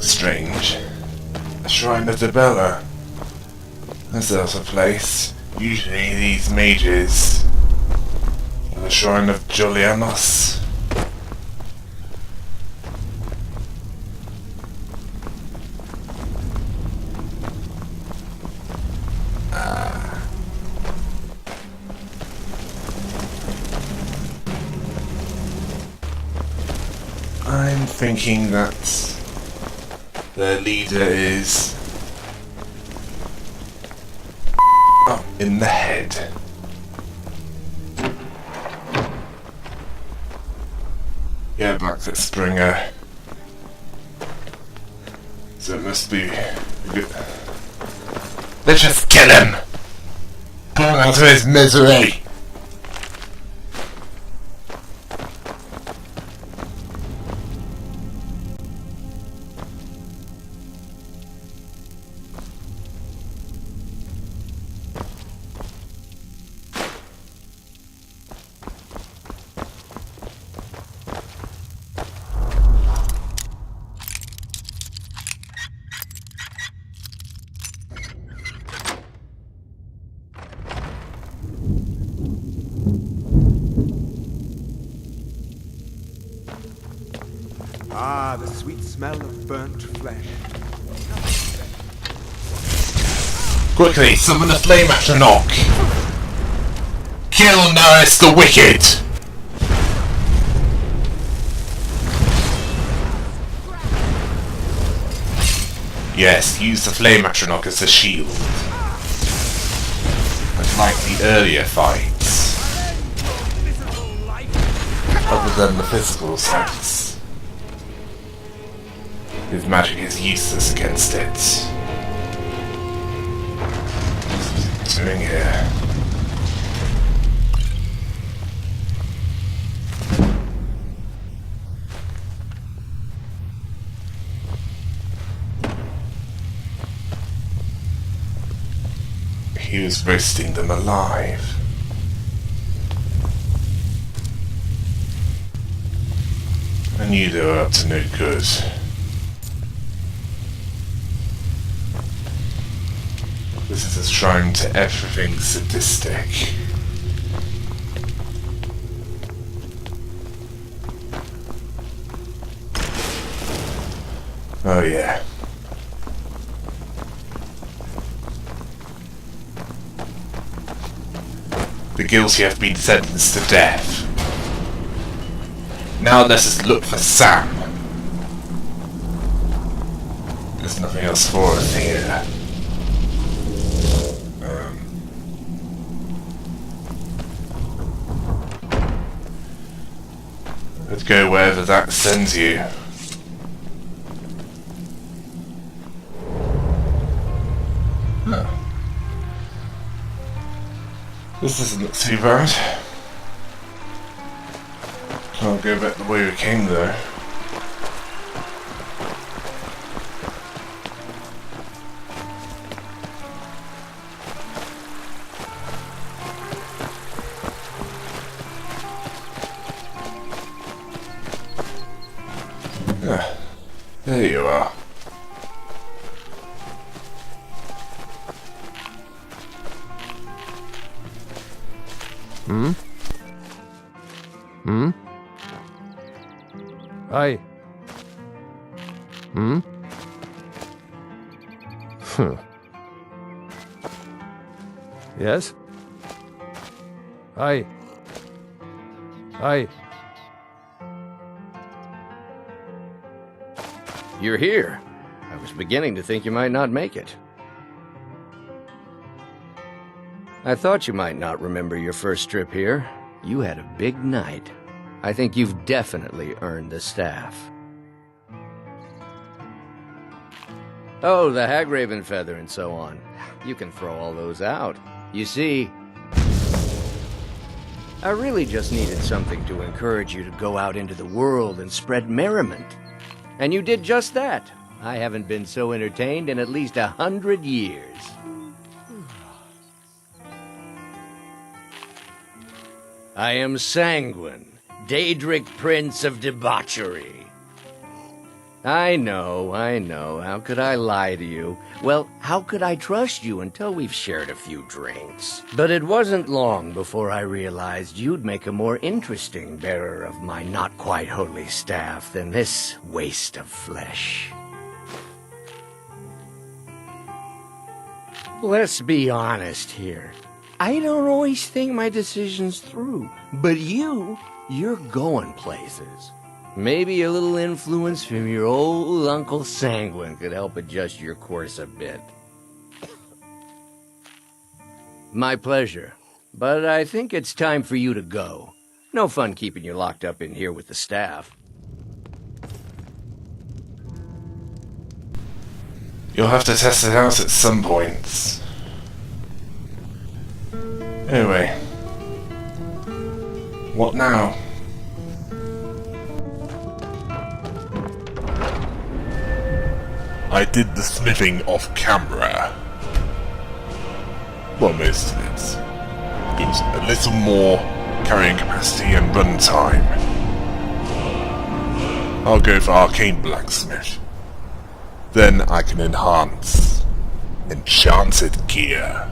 looks strange. The Shrine of Debella. That's out of place. Usually these mages. The Shrine of Julianos. I'm thinking that their leader is up in the head. Yeah, back at Springer. So it must be good. Let's just kill him! Pull him out of his misery! Ah, the sweet smell of burnt flesh. Quickly, summon a flame Atronach! Kill Naris the Wicked! Yes, use the flame Atronach as a shield. Like the earlier fights. Other than the physical sense. His magic is useless against it. What's he doing here? He was roasting them alive. I knew they were up to no good. This is a shrine to everything sadistic. Oh yeah. The guilty have been sentenced to death. Now let us look for Sam. There's nothing else for us here. Let's go wherever that sends you. Huh. This doesn't look too bad. Can't go back the way we came though. There you are. Hmm? Hmm? Aye. Hmm? Huh. Yes? Aye. Aye. You're here. I was beginning to think you might not make it. I thought you might not remember your first trip here. You had a big night. I think you've definitely earned the staff. Oh, the Hagraven feather and so on. You can throw all those out. You see, I really just needed something to encourage you to go out into the world and spread merriment. And you did just that. I haven't been so entertained in at least 100 years. I am Sanguine, Daedric Prince of Debauchery. I know. How could I lie to you? Well, how could I trust you until we've shared a few drinks? But it wasn't long before I realized you'd make a more interesting bearer of my not-quite-holy staff than this waste of flesh. Let's be honest here. I don't always think my decisions through, but you're going places. Maybe a little influence from your old Uncle Sanguine could help adjust your course a bit. My pleasure, but I think it's time for you to go. No fun keeping you locked up in here with the staff. You'll have to test it out at some point. Anyway. What now? I did the smithing off camera. Well, most of it. It was a little more carrying capacity and runtime. I'll go for Arcane Blacksmith. Then I can enhance Enchanted Gear.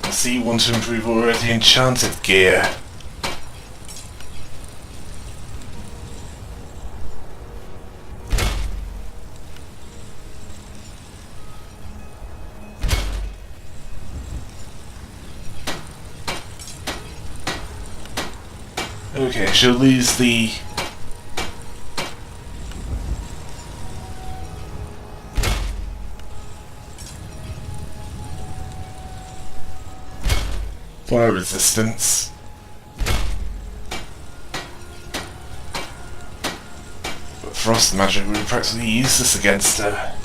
So you want to improve already enchanted gear. Okay, she'll lose the... fire resistance. But frost magic would be practically useless against her.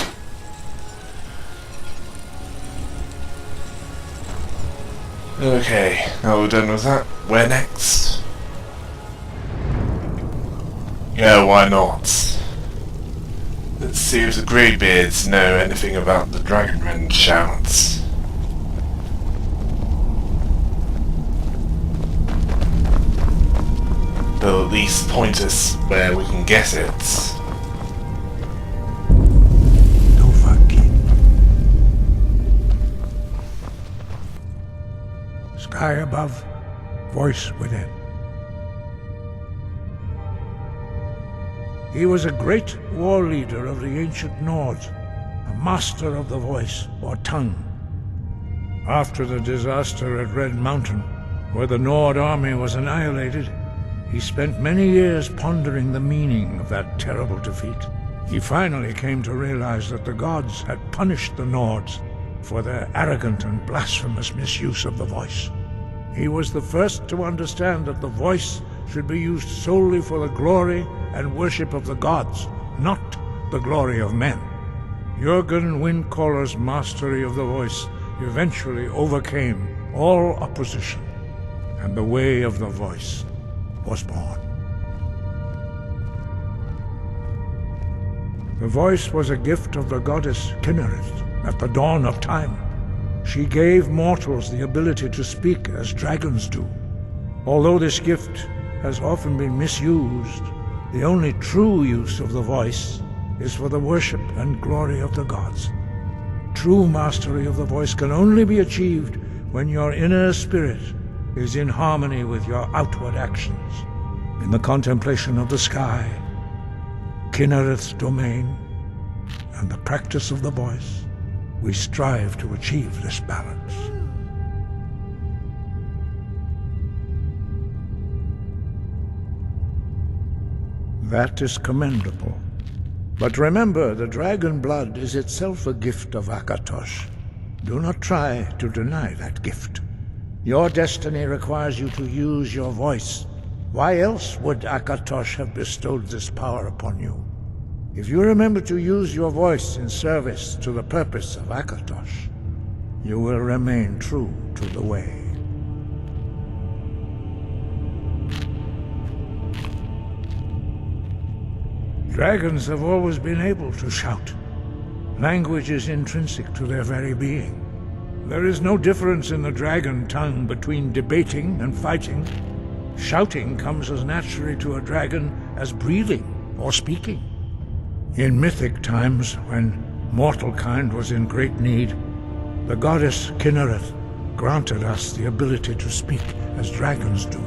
Okay, now we're done with that. Where next? Yeah, why not? Let's see if the Greybeards know anything about the Dragonrend shouts. They'll at least point us where we can get it. No fucking. Sky above, voice within. He was a great war leader of the ancient Nords, a master of the voice, or tongue. After the disaster at Red Mountain, where the Nord army was annihilated, he spent many years pondering the meaning of that terrible defeat. He finally came to realize that the gods had punished the Nords for their arrogant and blasphemous misuse of the voice. He was the first to understand that the voice should be used solely for the glory and worship of the gods, not the glory of men. Jurgen Windcaller's mastery of the voice eventually overcame all opposition, and the way of the voice was born. The voice was a gift of the goddess Kinnereth at the dawn of time. She gave mortals the ability to speak as dragons do. Although this gift has often been misused, the only true use of the voice is for the worship and glory of the gods. True mastery of the voice can only be achieved when your inner spirit is in harmony with your outward actions. In the contemplation of the sky, Kinnereth's domain, and the practice of the voice, we strive to achieve this balance. That is commendable. But remember, the dragon blood is itself a gift of Akatosh. Do not try to deny that gift. Your destiny requires you to use your voice. Why else would Akatosh have bestowed this power upon you? If you remember to use your voice in service to the purpose of Akatosh, you will remain true to the way. Dragons have always been able to shout. Language is intrinsic to their very being. There is no difference in the dragon tongue between debating and fighting. Shouting comes as naturally to a dragon as breathing or speaking. In mythic times, when mortal kind was in great need, the goddess Kinnereth granted us the ability to speak as dragons do.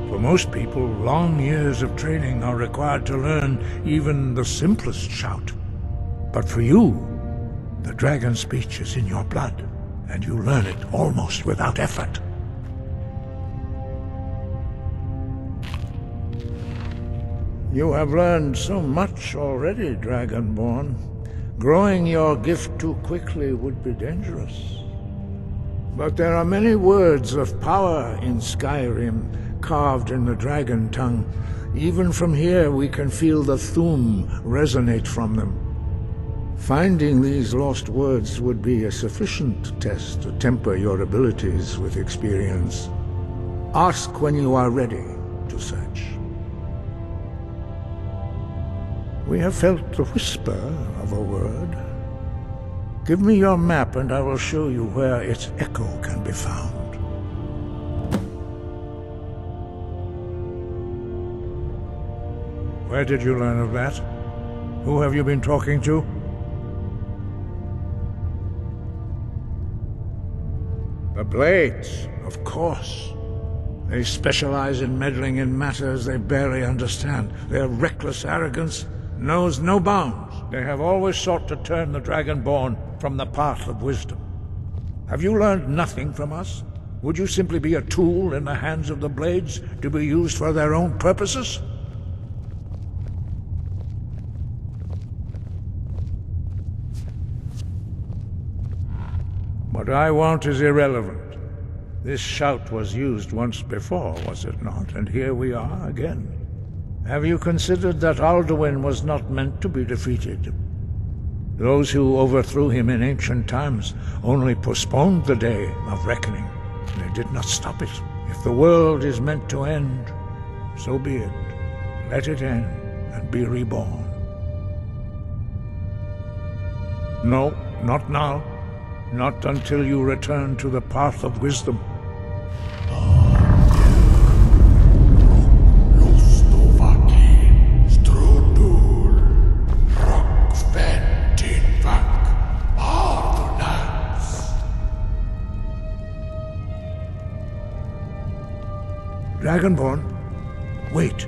For most people, long years of training are required to learn even the simplest shout. But for you, the dragon speech is in your blood, and you learn it almost without effort. You have learned so much already, Dragonborn. Growing your gift too quickly would be dangerous. But there are many words of power in Skyrim, carved in the dragon tongue. Even from here we can feel the Thu'um resonate from them. Finding these lost words would be a sufficient test to temper your abilities with experience. Ask when you are ready to search. We have felt the whisper of a word. Give me your map and I will show you where its echo can be found. Where did you learn of that? Who have you been talking to? The Blades, of course. They specialize in meddling in matters they barely understand. Their reckless arrogance knows no bounds. They have always sought to turn the Dragonborn from the path of wisdom. Have you learned nothing from us? Would you simply be a tool in the hands of the Blades to be used for their own purposes? What I want is irrelevant. This shout was used once before, was it not? And here we are again. Have you considered that Alduin was not meant to be defeated? Those who overthrew him in ancient times only postponed the day of reckoning. They did not stop it. If the world is meant to end, so be it. Let it end and be reborn. No, not now. Not until you return to the path of wisdom. Dragonborn, wait.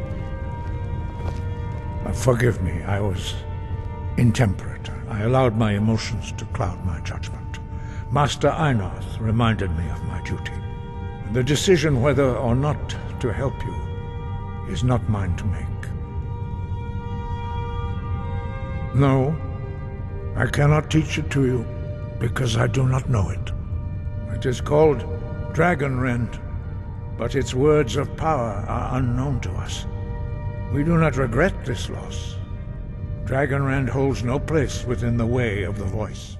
Forgive me, I was intemperate. I allowed my emotions to cloud my judgment. Master Einarth reminded me of my duty. The decision whether or not to help you is not mine to make. No, I cannot teach it to you because I do not know it. It is called Dragonrend, but its words of power are unknown to us. We do not regret this loss. Dragonrend holds no place within the way of the voice.